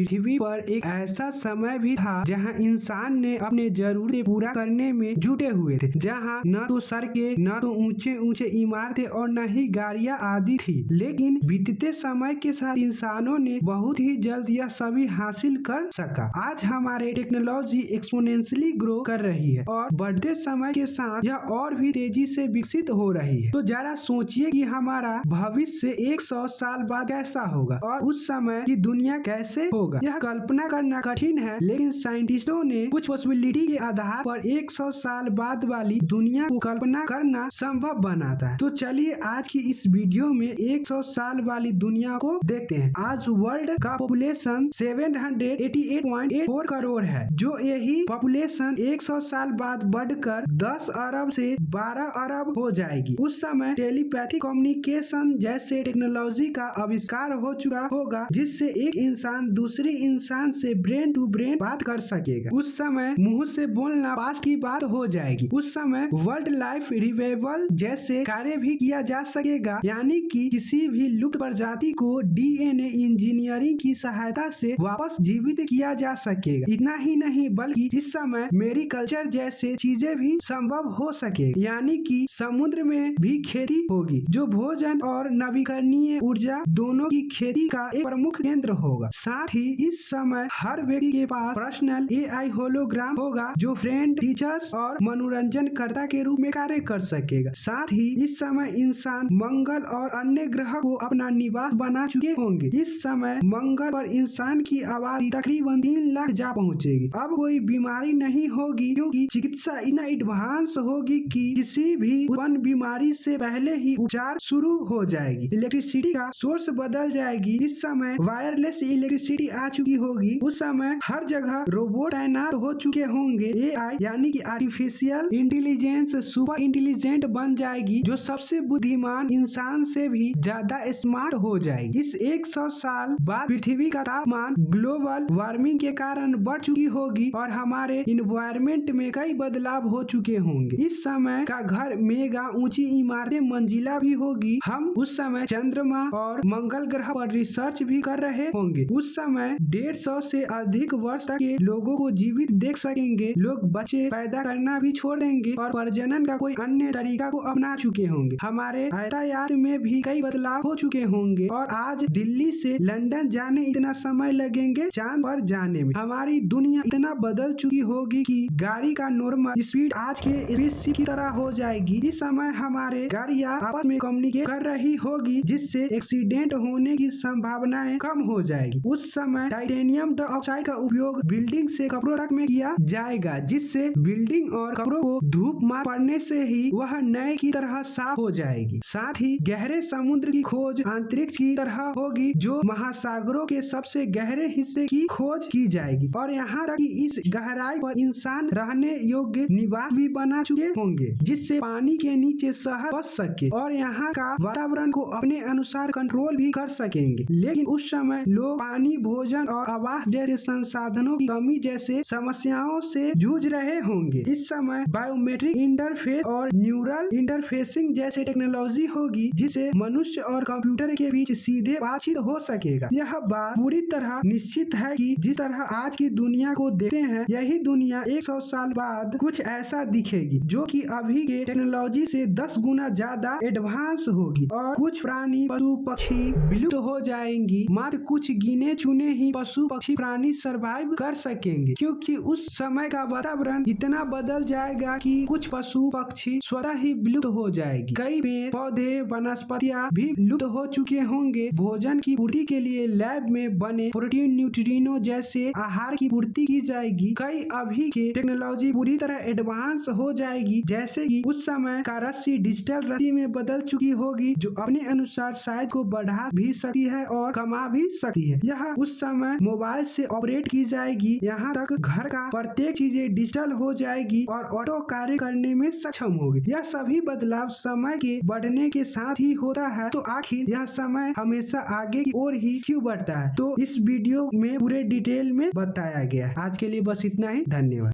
पृथ्वी पर एक ऐसा समय भी था जहां इंसान ने अपने जरूरतें पूरा करने में जुटे हुए थे, जहां न तो सड़कें, न तो ऊंचे ऊंचे इमारतें और न ही गाड़ियां आदि थी। लेकिन बीतते समय के साथ इंसानों ने बहुत ही जल्द यह सभी हासिल कर सका। आज हमारे टेक्नोलॉजी एक्सपोनेंशियली ग्रो कर रही है और बढ़ते समय के साथ यह और भी तेजी से विकसित हो रही है। तो जरा सोचिए कि हमारा भविष्य 100 साल बाद कैसा होगा और उस समय की दुनिया कैसे होगा। यह कल्पना करना कठिन है, लेकिन साइंटिस्टों ने कुछ पॉसिबिलिटी के आधार पर 100 साल बाद वाली दुनिया को कल्पना करना संभव बनाता है। तो चलिए आज की इस वीडियो में 100 साल वाली दुनिया को देखते हैं। आज वर्ल्ड का पॉपुलेशन 788.84 करोड़ है, जो यही पॉपुलेशन 100 साल बाद बढ़कर 10 अरब से 12 अरब हो जाएगी। उस समय टेलीपैथिक कम्युनिकेशन जैसे टेक्नोलॉजी का आविष्कार हो चुका होगा, जिससे एक इंसान दूसरे इंसान से ब्रेन टू ब्रेन बात कर सकेगा। उस समय मुंह से बोलना पास की बात हो जाएगी। उस समय वर्ल्ड लाइफ रिवाइवल जैसे कार्य भी किया जा सकेगा, यानी कि किसी भी लुप्त प्रजाति को डीएनए इंजीनियरिंग की सहायता से वापस जीवित किया जा सकेगा। इतना ही नहीं, बल्कि इस समय मेरिकल्चर जैसे चीजें भी संभव हो सके, यानी कि समुद्र में भी खेती होगी, जो भोजन और नवीकरणीय ऊर्जा दोनों की खेती का एक प्रमुख केंद्र होगा। साथ ही इस समय हर व्यक्ति के पास पर्सनल एआई होलोग्राम होगा, जो फ्रेंड, टीचर्स और मनोरंजन कर्ता के रूप में कार्य कर सकेगा। साथ ही इस समय इंसान मंगल और अन्य ग्रह को अपना निवास बना चुके होंगे। इस समय मंगल पर इंसान की आबादी तकरीबन 3 लाख जा पहुंचेगी। अब कोई बीमारी नहीं होगी, क्योंकि चिकित्सा इतना एडवांस होगी कि किसी भी उत्पन्न बीमारी से पहले ही उपचार शुरू हो जाएगी। इलेक्ट्रिसिटी का सोर्स बदल जाएगी। इस समय वायरलेस इलेक्ट्रिसिटी आ चुकी होगी। उस समय हर जगह रोबोट तैनात हो चुके होंगे। एआई यानी कि आर्टिफिशियल इंटेलिजेंस सुपर इंटेलिजेंट बन जाएगी, जो सबसे बुद्धिमान इंसान से भी ज्यादा स्मार्ट हो जाएगी। इस 100 साल बाद पृथ्वी का तापमान ग्लोबल वार्मिंग के कारण बढ़ चुकी होगी और हमारे इन्वायरमेंट में कई बदलाव हो चुके होंगे। इस समय का घर मेगा ऊंची इमारतें मंजिला भी होगी। हम उस समय चंद्रमा और मंगल ग्रह पर रिसर्च भी कर रहे होंगे। उस समय 150 से अधिक वर्ष तक के लोगों को जीवित देख सकेंगे। लोग बच्चे पैदा करना भी छोड़ देंगे और प्रजनन का कोई अन्य तरीका को अपना चुके होंगे। हमारे यातायात में भी कई बदलाव हो चुके होंगे और आज दिल्ली से लंदन जाने इतना समय लगेंगे चांद पर जाने में। हमारी दुनिया इतना बदल चुकी होगी कि गाड़ी का नॉर्मल स्पीड आज के स्पेसशिप की तरह हो जाएगी। इस समय हमारे गाड़ियां आपस में कम्युनिकेट कर रही होगी, जिससे एक्सीडेंट होने की संभावनाएं कम हो जाएगी। उस समय टाइटेनियम डाइऑक्साइड का उपयोग बिल्डिंग से कपड़ों तक में किया जाएगा, जिससे बिल्डिंग और कपड़ों को धूप मार पड़ने से ही वह नए की तरह साफ हो जाएगी। साथ ही गहरे समुद्र की खोज अंतरिक्ष की तरह होगी, जो महासागरों के सबसे गहरे हिस्से की खोज की जाएगी और यहाँ तक कि इस गहराई पर इंसान रहने योग्य निवास भी बना चुके होंगे, जिससे पानी के नीचे शहर बस सके और यहाँ का वातावरण को अपने अनुसार कंट्रोल भी कर सकेंगे। लेकिन उस समय लोग पानी, भोजन और आवास जैसे संसाधनों की कमी जैसे समस्याओं से जूझ रहे होंगे। इस समय बायोमेट्रिक इंटरफेस और न्यूरल इंटरफेसिंग जैसे टेक्नोलॉजी होगी, जिसे मनुष्य और कंप्यूटर के बीच सीधे बातचीत हो सकेगा। यह बात पूरी तरह निश्चित है कि जिस तरह आज की दुनिया को देखते हैं, यही दुनिया 100 साल बाद कुछ ऐसा दिखेगी, जो कि अभी के टेक्नोलॉजी से 10 गुना ज्यादा एडवांस होगी और कुछ प्राणी, पशु, पक्षी विलुप्त हो जाएंगी। मात्र कुछ गिने चुने ही पशु, पक्षी, प्राणी सर्वाइव कर सकेंगे, क्योंकि उस समय का वातावरण इतना बदल जाएगा कि कुछ पशु, पक्षी स्वतः ही विलुप्त हो जाएगी। कई पेड़, पौधे, वनस्पतियां भी लुप्त हो चुके होंगे। भोजन की पूर्ति के लिए लैब में बने प्रोटीन, न्यूट्रिनो जैसे आहार की पूर्ति की जाएगी। कई अभी के टेक्नोलॉजी पूरी तरह एडवांस हो जाएगी, जैसे कि उस समय का रस्सी डिजिटल रस्सी में बदल चुकी होगी, जो अपने अनुसार साइज को बढ़ा भी सकती है और कमा भी सकती है। यह उस समय मोबाइल से ऑपरेट की जाएगी। यहाँ तक घर का प्रत्येक चीजें डिजिटल हो जाएगी और ऑटो कार्य करने में सक्षम होगी। यह सभी बदलाव समय के बढ़ने के साथ ही होता है। तो आखिर यह समय हमेशा आगे की ओर ही क्यों बढ़ता है? तो इस वीडियो में पूरे डिटेल में बताया गया है। आज के लिए बस इतना ही। धन्यवाद।